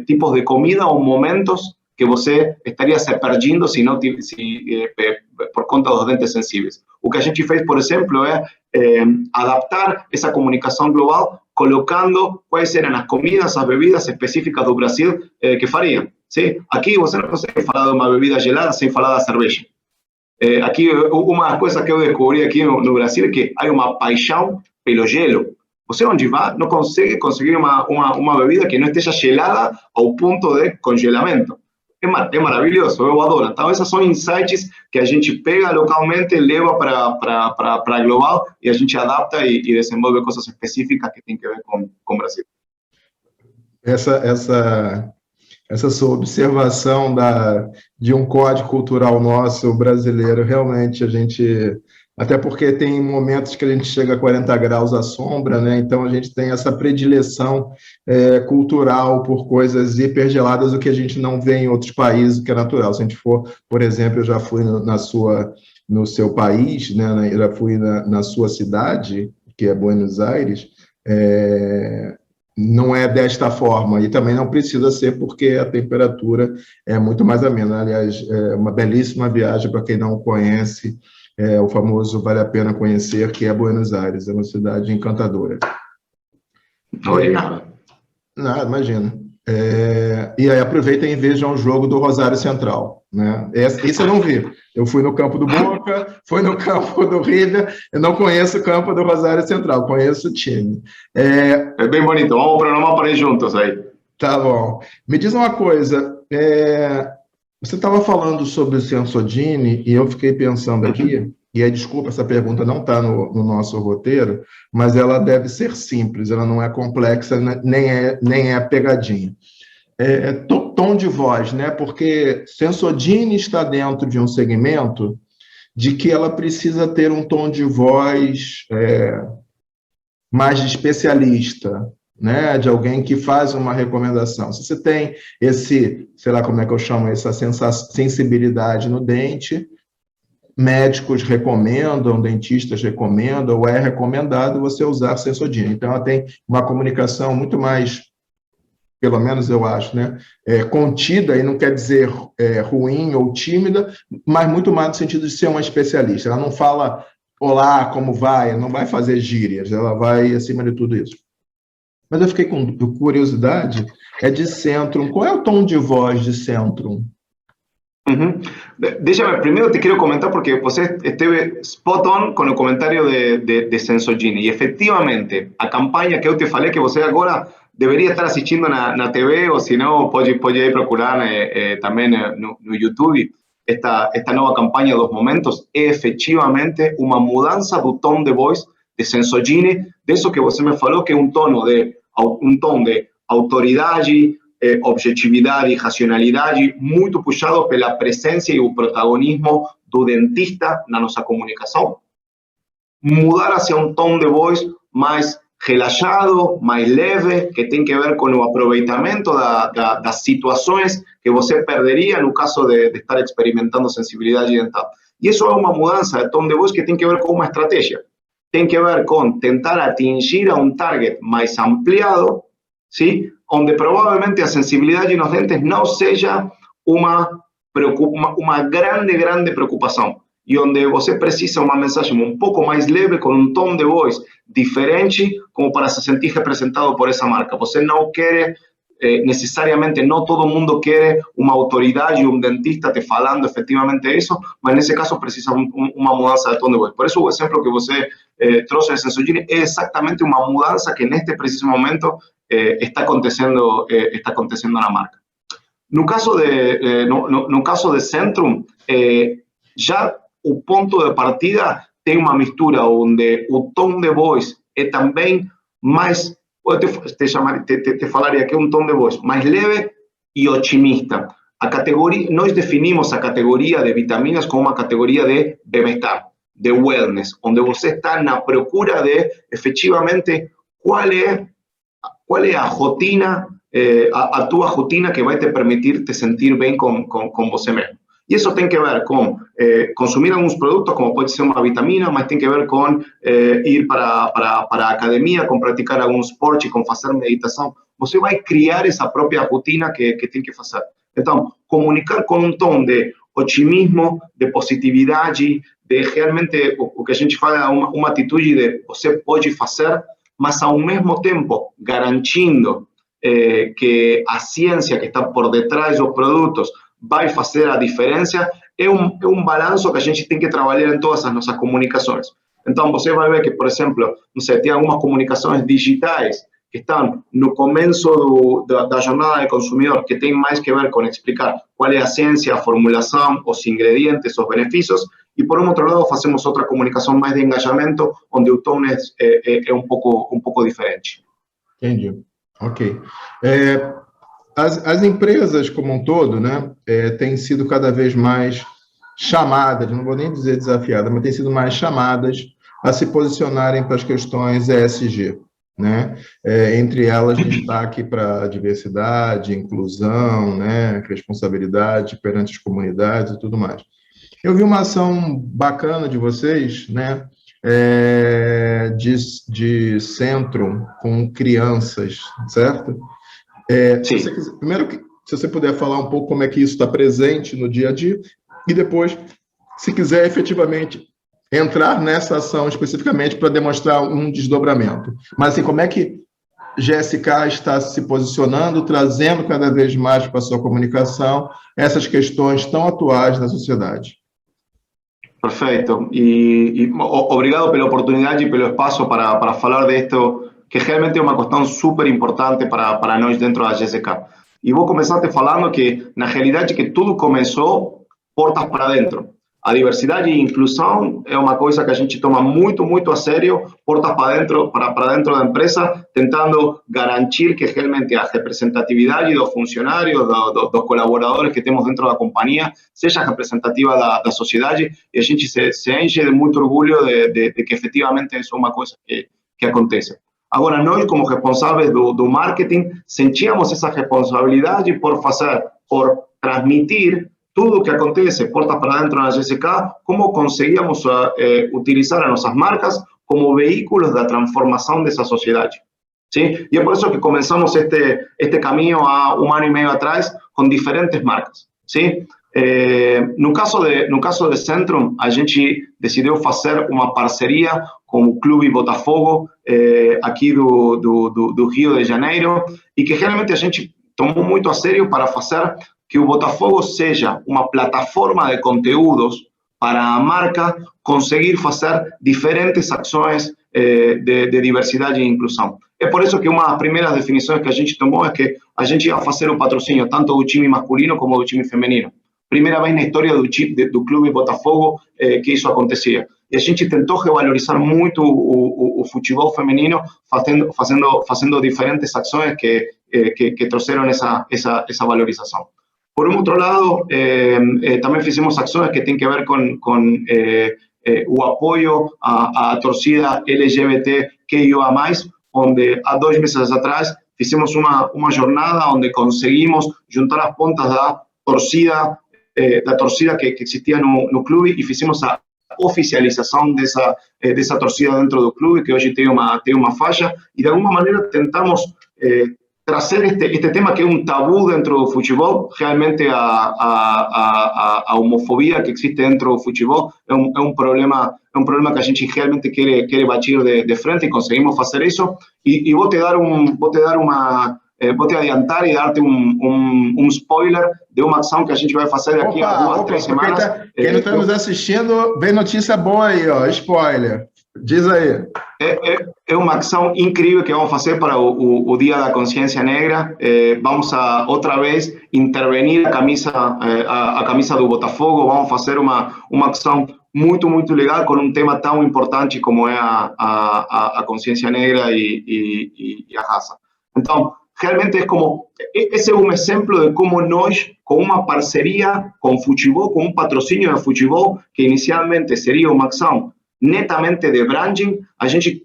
tipos de comida ou momentos que você estaria se perdendo por conta dos dentes sensíveis. O que a gente fez, por exemplo, é adaptar essa comunicação global colocando quais eram as comidas, as bebidas específicas do Brasil que fariam. Sim? Aqui você não consegue falar de uma bebida gelada sem falar da cerveja. Aqui, uma das coisas que eu descobri aqui no Brasil é que há uma paixão pelo gelo. Você onde vai não consegue conseguir uma bebida que não esteja gelada ao ponto de congelamento. É maravilhoso, eu adoro. Então, essas são insights que a gente pega localmente, leva para global e a gente adapta e desenvolve coisas específicas que tem que ver com o Brasil. Essa sua observação de um código cultural nosso brasileiro, realmente a gente... Até porque tem momentos que a gente chega a 40 graus à sombra, né? Então a gente tem essa predileção cultural por coisas hipergeladas, o que a gente não vê em outros países, o que é natural. Se a gente for, por exemplo, eu já fui no seu país, né? Eu já fui na sua cidade, que é Buenos Aires, não é desta forma, e também não precisa ser, porque a temperatura é muito mais amena. Aliás, é uma belíssima viagem para quem não conhece. O famoso vale a pena conhecer, que é Buenos Aires, é uma cidade encantadora. Obrigado. Nada, imagina. E aí aproveitem e vejam o jogo do Rosário Central, né? Isso eu não vi. Eu fui no campo do Boca, fui no campo do River, eu não conheço o campo do Rosário Central, conheço o time. É bem bonito, vamos programar para ir juntos aí. Tá bom. Me diz uma coisa, você estava falando sobre o Sensogeni e eu fiquei pensando aqui, e aí, desculpa, essa pergunta não está no nosso roteiro, mas ela deve ser simples, ela não é complexa, nem é pegadinha. Tom de voz, né? Porque Sensodyne está dentro de um segmento de que ela precisa ter um tom de voz mais de especialista, né? De alguém que faz uma recomendação. Se você tem sei lá como é que eu chamo, essa sensibilidade no dente, médicos recomendam, dentistas recomendam, ou é recomendado você usar Sensodyne. Então, ela tem uma comunicação muito mais, pelo menos eu acho, né, contida, e não quer dizer ruim ou tímida, mas muito mais no sentido de ser uma especialista. Ela não fala, olá, como vai? Não vai fazer gírias, ela vai acima de tudo isso. Mas eu fiquei com curiosidade, de Centrum. Qual é o tom de voz de Centrum? Uhum. Déjame, primero te quiero comentar porque você esteve spot on con el comentario de Sensodyne. Y efectivamente, a campaña que eu te falei que você agora deveria estar assistindo na TV, ou se não, pode ir procurar também no YouTube. Esta nova campanha dos momentos é efectivamente uma mudança do tom de voz de Sensodyne, disso que você me falou, que é um tom de autoridade, objetividade e racionalidade, muito puxado pela presença e o protagonismo do dentista na nossa comunicação. Mudar hacia um tom de voz mais relaxado, mais leve, que tem que ver com o aproveitamento das situações que você perderia no caso de estar experimentando sensibilidade dental. E isso é uma mudança de tom de voz que tem que ver com uma estratégia. Tem que ver com tentar atingir a um target mais ampliado, ¿sí? Onde provavelmente a sensibilidade nos dentes não seja uma grande preocupação, e onde você precisa uma mensagem um pouco mais leve, com um tom de voz diferente, como para se sentir representado por essa marca. Você não quer, necessariamente, não todo mundo quer uma autoridade, um dentista te falando efetivamente isso, mas nesse caso precisa uma mudança de tom de voz. Por isso o exemplo que você trouxe de Sensodyne é exatamente uma mudança que neste preciso momento está acontecendo na marca. No caso de Centrum, já o ponto de partida tem uma mistura onde o tom de voz é também mais, te falaria que é um tom de voz mais leve e otimista. Nós definimos a categoria de vitaminas como uma categoria de bem-estar, de wellness, onde você está na procura de, efetivamente, qual é a rotina, a tua rotina que vai te permitir te sentir bem com você mesmo. E isso tem que ver com consumir alguns produtos, como pode ser uma vitamina, mas tem que ver com ir para a academia, com praticar algum esporte, com fazer meditação. Você vai criar essa própria rotina que tem que fazer. Então, comunicar com um tom de otimismo, de positividade, de realmente o que a gente fala, uma atitude de você pode fazer, mas ao mesmo tempo garantindo que a ciência que está por detrás dos produtos vai fazer a diferença, é um balanço que a gente tem que trabalhar em todas as nossas comunicações. Então, você vai ver que, por exemplo, não sei, tem algumas comunicações digitais que estão no começo da jornada do consumidor, que tem mais que ver com explicar qual é a ciência, a formulação, os ingredientes, os benefícios, e por um outro lado fazemos outra comunicação mais de engajamento, onde o tom é um pouco diferente. Entendi. Ok. As empresas como um todo, né, têm sido cada vez mais chamadas, não vou nem dizer desafiadas, mas têm sido mais chamadas a se posicionarem para as questões ESG, né? Entre elas, destaque para diversidade, inclusão, né, responsabilidade perante as comunidades e tudo mais. Eu vi uma ação bacana de vocês, né, de Centrum com crianças, certo? Sim. Primeiro, se você puder falar um pouco como é que isso está presente no dia a dia, e depois, se quiser efetivamente entrar nessa ação especificamente para demonstrar um desdobramento. Mas assim, como é que GSK está se posicionando, trazendo cada vez mais para a sua comunicação essas questões tão atuais na sociedade? Perfeito. E obrigado pela oportunidade e pelo espaço para falar disto, que realmente é uma questão super importante para nós dentro da GSK. E vou começar te falando que, na realidade, que tudo começou portas para dentro. A diversidade e inclusão é uma coisa que a gente toma muito, muito a sério, portas para dentro da empresa, tentando garantir que realmente a representatividade dos funcionários, dos colaboradores que temos dentro da companhia, seja representativa da sociedade, e a gente se enche de muito orgulho de que efetivamente isso é uma coisa que acontece. Agora, nós, como responsáveis do marketing, sentíamos essa responsabilidade por transmitir tudo o que acontece, portas para dentro na GCK, como conseguíamos utilizar as nossas marcas como veículos da transformação dessa sociedade. ¿Sí? E é por isso que começamos este caminho há 1 ano e meio atrás, com diferentes marcas. ¿Sí? No caso de Centrum, a gente decidiu fazer uma parceria com o Clube Botafogo, aqui do Rio de Janeiro, e que realmente a gente tomou muito a sério para fazer que o Botafogo seja uma plataforma de conteúdos para a marca conseguir fazer diferentes ações de diversidade e inclusão. É por isso que uma das primeiras definições que a gente tomou é que a gente ia fazer o patrocínio tanto do time masculino como do time feminino. Primeira vez na história do Clube Botafogo que isso acontecia. E a gente tentou revalorizar muito o futebol feminino, fazendo diferentes ações que trouxeram essa valorização. Por um outro lado, também fizemos ações que têm que ver com o apoio à torcida LGBTQIA+, onde há 2 meses atrás fizemos uma jornada onde conseguimos juntar as pontas da torcida que existia no clube e fizemos a oficialização dessa torcida dentro do clube, que hoje tem uma faixa, e de alguma maneira tentamos trazer este tema que é tabu dentro do futebol. Realmente a homofobia que existe dentro do futebol é um problema que a gente realmente quer batir de frente, e conseguimos fazer isso. E vou te adiantar e dar-te um spoiler de uma ação que a gente vai fazer daqui a 2, 3 semanas. Quem não está nos assistindo, vem notícia boa aí, ó, spoiler. Diz aí. É uma ação incrível que vamos fazer para o Dia da Consciência Negra. Vamos outra vez intervenir a camisa do Botafogo. Vamos fazer uma ação muito, muito legal com um tema tão importante como é a consciência negra e a raça. Então, realmente esse é um exemplo de como nós, com uma parceria com o futebol, com um patrocínio de futebol, que inicialmente seria uma ação netamente de branding, a gente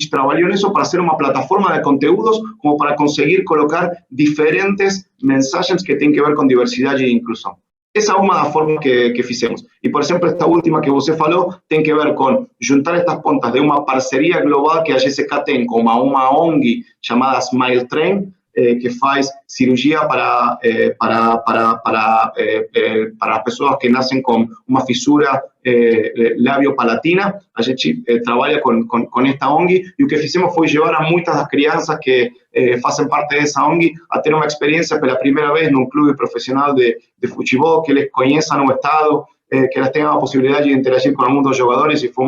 trabalhou nisso para ser uma plataforma de conteúdos, como para conseguir colocar diferentes mensagens que têm que ver com diversidade e inclusão. Essa é uma das formas que fizemos. E, por exemplo, esta última que você falou tem que ver com juntar estas pontas de uma parceria global que a GCK tem com uma ONG chamada Smile Train, que faz cirurgia para as pessoas que nascem com uma fissura labiopalatina. A gente trabalha com esta ONG, e o que fizemos foi levar a muitas das crianças que fazem parte dessa ONG a ter uma experiência pela primeira vez num clube profissional de futebol, que eles conheçam o estado, que elas tenham a possibilidade de interagir com alguns dos jogadores, e foi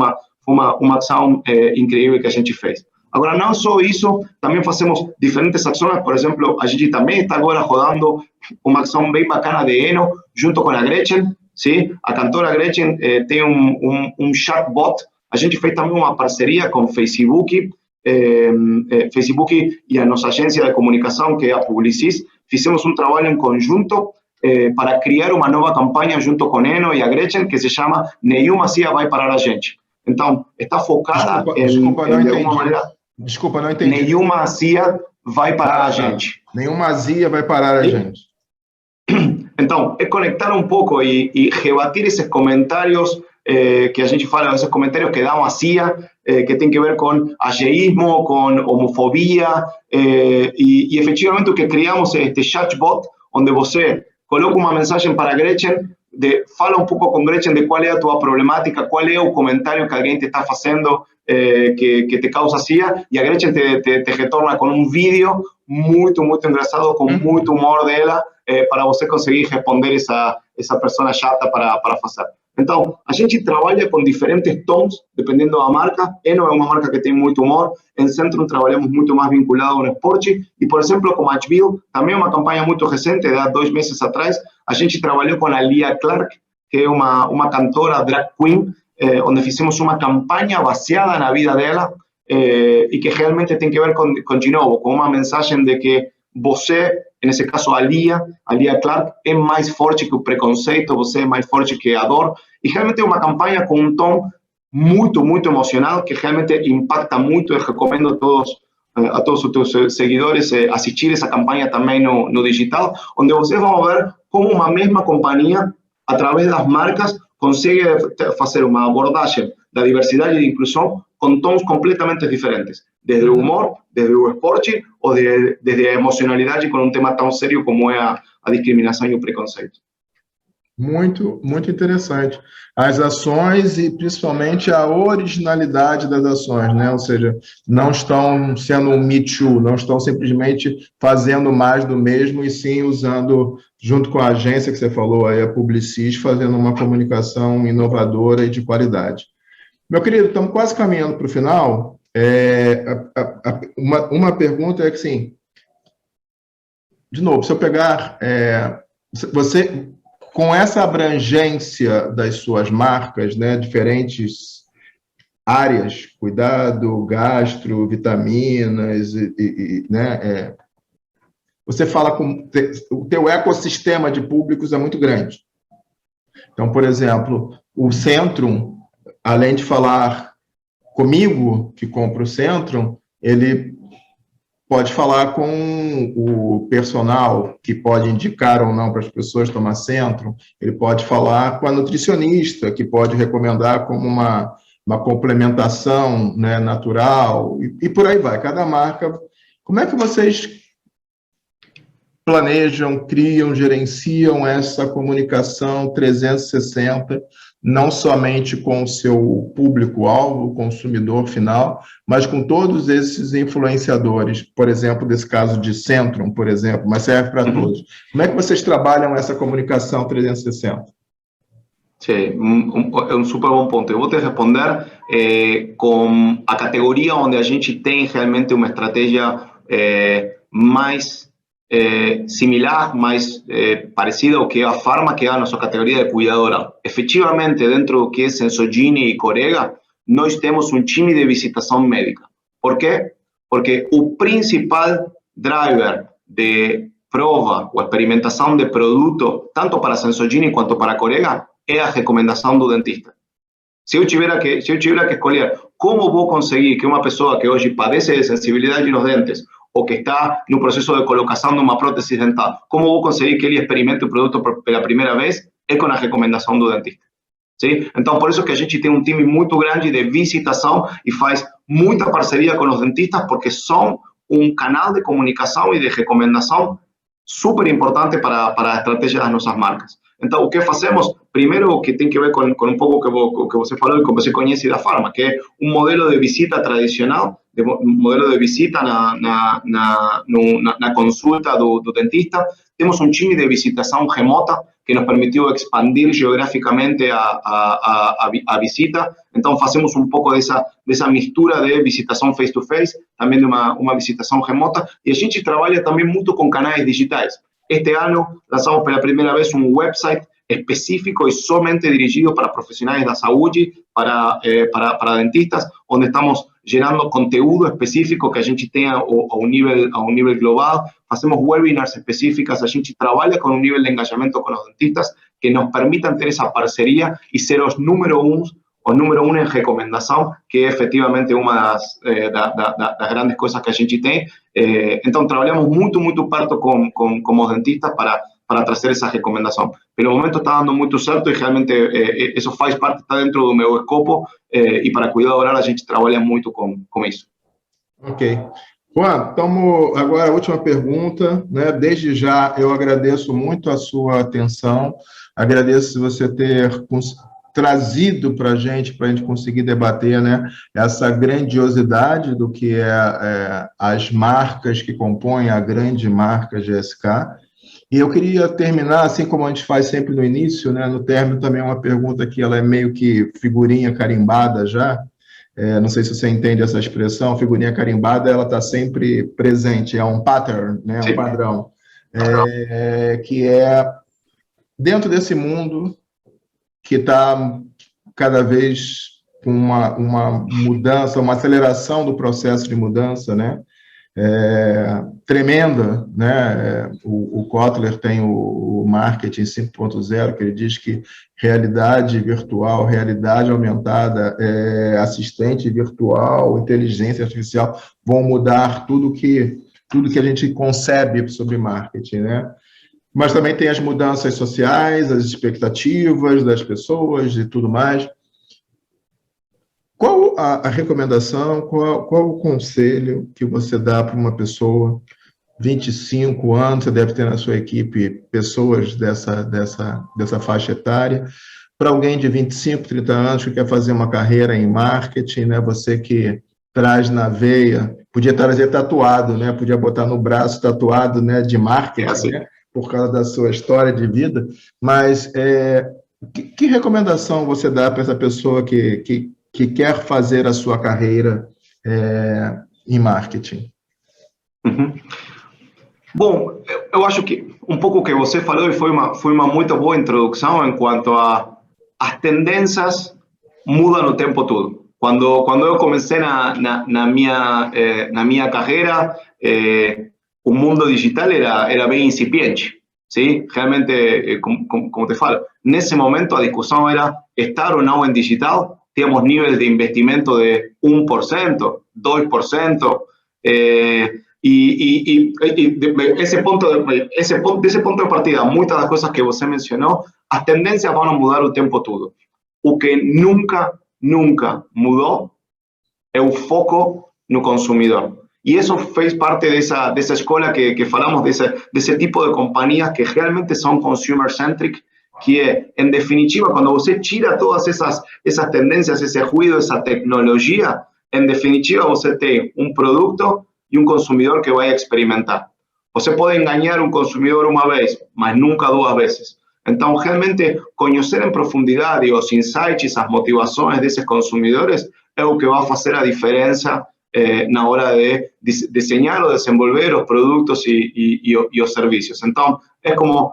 uma ação incrível que a gente fez. Agora, não só isso, também fazemos diferentes ações. Por exemplo, a gente também está agora rodando uma ação bem bacana de Eno, junto com a Gretchen. Sim? A cantora Gretchen tem um chatbot. A gente fez também uma parceria com o Facebook, e a nossa agência de comunicação, que é a Publicis. Fizemos um trabalho em conjunto para criar uma nova campanha junto com Eno e a Gretchen, que se chama Nenhuma CIA Vai Parar a Gente. Então, está focada de alguma maneira... Desculpa, não entendi. Nenhuma CIA vai parar a gente. Nenhuma CIA vai parar a gente. Então, é conectar um pouco e rebater esses comentários que a gente fala, esses comentários que dão a CIA, que tem que ver com ageísmo, com homofobia, e efetivamente o que criamos é este chatbot, onde você coloca uma mensagem para a Gretchen, fala um pouco com Gretchen de qual é a tua problemática, qual é o comentário que alguém te está fazendo que te causa CIA, e a Gretchen te retorna com um vídeo muito, muito engraçado, com muito humor dela, para você conseguir responder essa pessoa chata para fazer. Então, a gente trabalha com diferentes tons, dependendo da marca. Eno é uma marca que tem muito humor. Em Centrum trabalhamos muito mais vinculado no esporte. E, por exemplo, com a HBO, também uma campanha muito recente, de há 2 meses atrás, a gente trabalhou com a Lia Clark, que é uma cantora drag queen, onde fizemos uma campanha baseada na vida dela, e que realmente tem que ver de novo, com uma mensagem de que você, nesse caso a Lia Clark, é mais forte que o preconceito, você é mais forte que a dor, e realmente é uma campanha com um tom muito, muito emocional, que realmente impacta muito. Eu recomendo a todos os teus seguidores assistir essa campanha também no digital, onde vocês vão ver como uma mesma companhia, através das marcas, consegue fazer uma abordagem da diversidade e da inclusão com tons completamente diferentes, desde o humor, desde o esporte, ou desde a emocionalidade com um tema tão sério como é a discriminação e o preconceito. Muito, muito interessante. As ações e principalmente a originalidade das ações, né? Ou seja, não estão sendo um Me Too, não estão simplesmente fazendo mais do mesmo, e sim usando, junto com a agência que você falou aí, a Publicis, fazendo uma comunicação inovadora e de qualidade. Meu querido, estamos quase caminhando para o final. Uma pergunta é que, assim, de novo, se eu pegar... você... Com essa abrangência das suas marcas, né, diferentes áreas, cuidado, gastro, vitaminas, né, você fala com... O teu ecossistema de públicos é muito grande. Então, por exemplo, o Centrum, além de falar comigo, que compro o Centrum, ele pode falar com o personal, que pode indicar ou não para as pessoas tomar Centrum, ele pode falar com a nutricionista, que pode recomendar como uma complementação, né, natural, e por aí vai. Cada marca... Como é que vocês planejam, criam, gerenciam essa comunicação 360, não somente com o seu público-alvo, consumidor final, mas com todos esses influenciadores, por exemplo, desse caso de Centrum, por exemplo, mas serve para todos. Como é que vocês trabalham essa comunicação 360? Sim, é um super bom ponto. Eu vou te responder com a categoria onde a gente tem realmente uma estratégia mais similar, mais parecida ao que é a Pharma, que é a nossa categoria de cuidado oral. Efetivamente, dentro do que é Sensodyne e Corega, nós temos um time de visitação médica. Por quê? Porque o principal driver de prova ou experimentação de produto, tanto para Sensodyne quanto para Corega, é a recomendação do dentista. Se eu tiver que escolher como vou conseguir que uma pessoa que hoje padece de sensibilidade nos dentes, ou que está no processo de colocação de uma prótese dental, como vou conseguir que ele experimente o produto pela primeira vez, é com a recomendação do dentista. Sim? Então, por isso que a gente tem um time muito grande de visitação e faz muita parceria com os dentistas, porque são um canal de comunicação e de recomendação super importante para a estratégia das nossas marcas. Então, o que fazemos? Primeiro, o que tem que ver com um pouco o que você falou e que você conhece da Pharma, que é um modelo de visita tradicional, um modelo de visita na consulta do dentista. Temos um time de visitação remota que nos permitiu expandir geograficamente a visita. Então, fazemos um pouco dessa mistura de visitação face-to-face, também de uma visitação remota. E a gente trabalha também muito com canais digitais. Este ano, lançamos pela primeira vez um website específico e somente dirigido para profissionais da saúde, para dentistas, onde estamos gerando conteúdo específico que a gente tenha a um nível global. Fazemos webinars específicas, a gente trabalha com um nível de engajamento com os dentistas que nos permitam ter essa parceria e ser os número um em recomendação, que é efetivamente uma das grandes coisas que a gente tem. Então, trabalhamos muito, muito perto com os dentistas para trazer essa recomendação. Pelo momento está dando muito certo e realmente isso faz parte, está dentro do meu escopo, e para cuidado oral a gente trabalha muito com isso. Ok. Juan, estamos agora a última pergunta, né? Desde já eu agradeço muito a sua atenção, agradeço você ter trazido para a gente conseguir debater, né, essa grandiosidade do que as marcas que compõem a grande marca GSK. E eu queria terminar, assim como a gente faz sempre no início, né, no término também uma pergunta que ela é meio que figurinha carimbada já. Não sei se você entende essa expressão, figurinha carimbada, ela está sempre presente, é um pattern, né, um padrão, que é, dentro desse mundo que está cada vez com uma mudança, uma aceleração do processo de mudança, né? Tremenda, né? O Kotler tem o Marketing 5.0, que ele diz que realidade virtual, realidade aumentada, assistente virtual, inteligência artificial vão mudar tudo que a gente concebe sobre marketing, né? Mas também tem as mudanças sociais, as expectativas das pessoas e tudo mais. Qual a recomendação, qual o conselho que você dá para uma pessoa, 25 anos, você deve ter na sua equipe pessoas dessa faixa etária, para alguém de 25, 30 anos que quer fazer uma carreira em marketing, né? Você que traz na veia, podia trazer tatuado, né? Podia botar no braço tatuado, né? De marketing, assim. né? Por causa da sua história de vida, mas que recomendação você dá para essa pessoa que quer fazer a sua carreira em marketing? Uhum. Bom, eu acho que um pouco o que você falou foi uma muito boa introdução em quanto a as tendências mudam o tempo todo. Quando eu comecei na minha carreira, o mundo digital era bem incipiente. ¿Sí? Realmente, como te falo, nesse momento a discussão era estar ou não em digital. Tínhamos níveis de investimento de 1%, 2%, esse ponto de partida, muitas das coisas que você mencionou, as tendências vão mudar o tempo todo. O que nunca mudou é o foco no consumidor. E isso fez parte dessa escola que falamos, desse tipo de companhias que realmente são consumer-centric, que é, em definitiva, quando você tira todas essas tendências, esse ruído, essa tecnologia, em definitiva, você tem um produto e um consumidor que vai experimentar. Você pode enganar um consumidor uma vez, mas nunca duas vezes. Então, realmente, conhecer em profundidade os insights, as motivações desses consumidores é o que vai fazer a diferença na hora de desenhar ou desenvolver os produtos e os serviços. Então, é como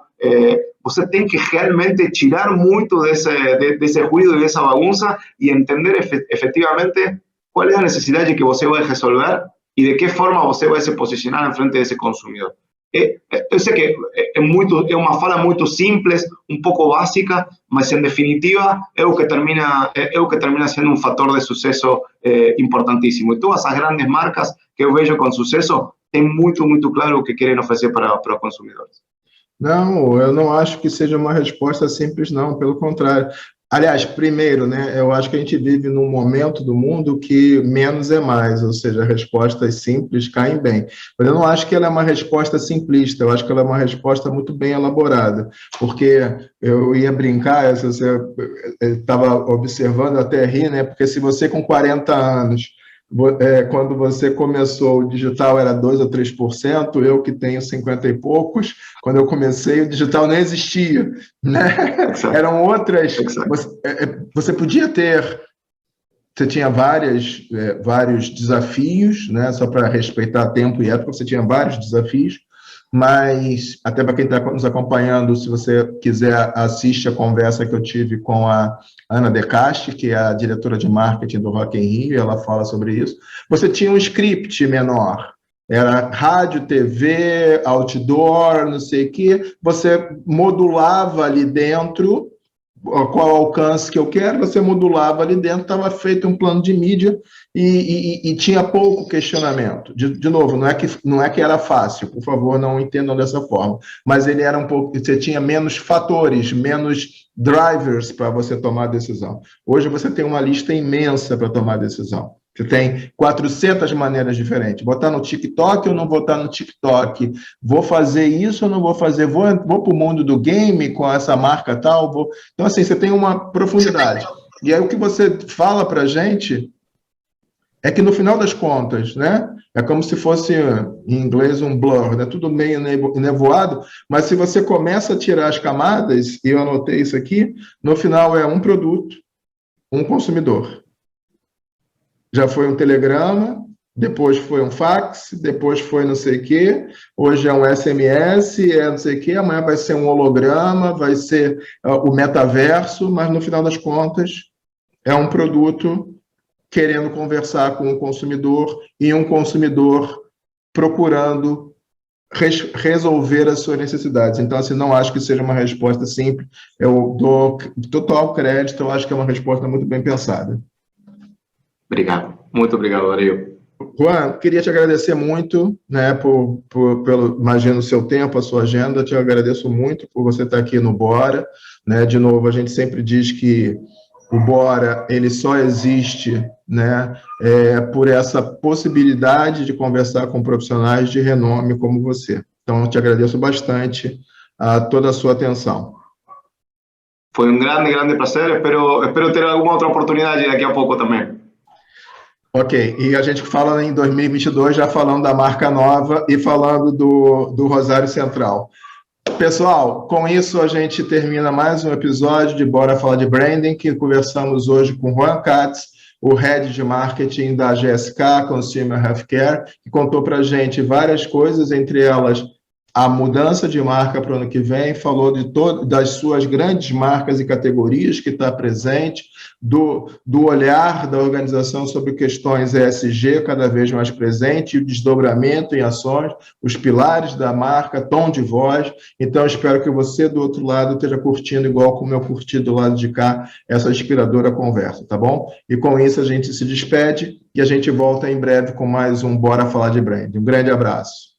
você tem que realmente tirar muito desse ruído e dessa bagunça e entender efetivamente qual é a necessidade que você vai resolver e de que forma você vai se posicionar em frente desse consumidor. Eu sei que é uma fala muito simples, um pouco básica, mas em definitiva é o que termina sendo um fator de sucesso importantíssimo. E todas as grandes marcas que eu vejo com sucesso têm muito claro o que querem oferecer para os consumidores. Não, eu não acho que seja uma resposta simples, não, pelo contrário. Aliás, primeiro, né, eu acho que a gente vive num momento do mundo que menos é mais, ou seja, respostas simples caem bem. Mas eu não acho que ela é uma resposta simplista, eu acho que ela é uma resposta muito bem elaborada, porque eu ia brincar, você estava observando, até rir, né, porque se você com 40 anos, quando você começou, o digital era 2 ou 3%, eu que tenho 50 e poucos, quando eu comecei, o digital nem existia, né? Eram outras... Você podia ter... Você tinha vários desafios, né? Só para respeitar tempo e época, você tinha vários desafios, mas até para quem está nos acompanhando, se você quiser, assiste a conversa que eu tive com a Ana De Casti, que é a diretora de marketing do Rock in Rio, ela fala sobre isso. Você tinha um script menor, era rádio, TV, outdoor, não sei o quê, você modulava ali dentro qual alcance que eu quero, você modulava ali dentro, estava feito um plano de mídia e tinha pouco questionamento. De novo, não é que era fácil, por favor, não entendam dessa forma, mas ele era um pouco, você tinha menos fatores, menos drivers para você tomar a decisão. Hoje você tem uma lista imensa para tomar a decisão. Você tem 400 maneiras diferentes. Botar no TikTok ou não botar no TikTok? Vou fazer isso ou não vou fazer? Vou para o mundo do game com essa marca tal? Então, assim, você tem uma profundidade. E aí o que você fala para a gente é que no final das contas, né? É como se fosse, em inglês, um blur, né? Tudo meio nevoado, mas se você começa a tirar as camadas, e eu anotei isso aqui, no final é um produto, um consumidor. Já foi um telegrama, depois foi um fax, depois foi não sei o quê, hoje é um SMS, é não sei o quê, amanhã vai ser um holograma, vai ser o metaverso, mas no final das contas é um produto querendo conversar com o consumidor e um consumidor procurando resolver as suas necessidades. Então, assim, não acho que seja uma resposta simples, eu dou total crédito, eu acho que é uma resposta muito bem pensada. Obrigado, muito obrigado, Dario. Juan, queria te agradecer muito, né, pelo, imagino, o seu tempo, a sua agenda, te agradeço muito por você estar aqui no Bora, né, de novo, a gente sempre diz que o Bora, ele só existe, né, por essa possibilidade de conversar com profissionais de renome como você. Então, eu te agradeço bastante toda a sua atenção. Foi um grande, grande prazer, espero ter alguma outra oportunidade daqui a pouco também. Ok, e a gente fala em 2022, já falando da marca nova e falando do Rosário Central. Pessoal, com isso a gente termina mais um episódio de Bora Falar de Branding, que conversamos hoje com Juan Katz, o Head de Marketing da GSK, Consumer Healthcare, que contou para a gente várias coisas, entre elas a mudança de marca para o ano que vem, falou das suas grandes marcas e categorias que está presente, do olhar da organização sobre questões ESG cada vez mais presente, o desdobramento em ações, os pilares da marca, tom de voz. Então, espero que você do outro lado esteja curtindo igual como eu curti do lado de cá essa inspiradora conversa, tá bom? E com isso a gente se despede e a gente volta em breve com mais um Bora Falar de Brand. Um grande abraço.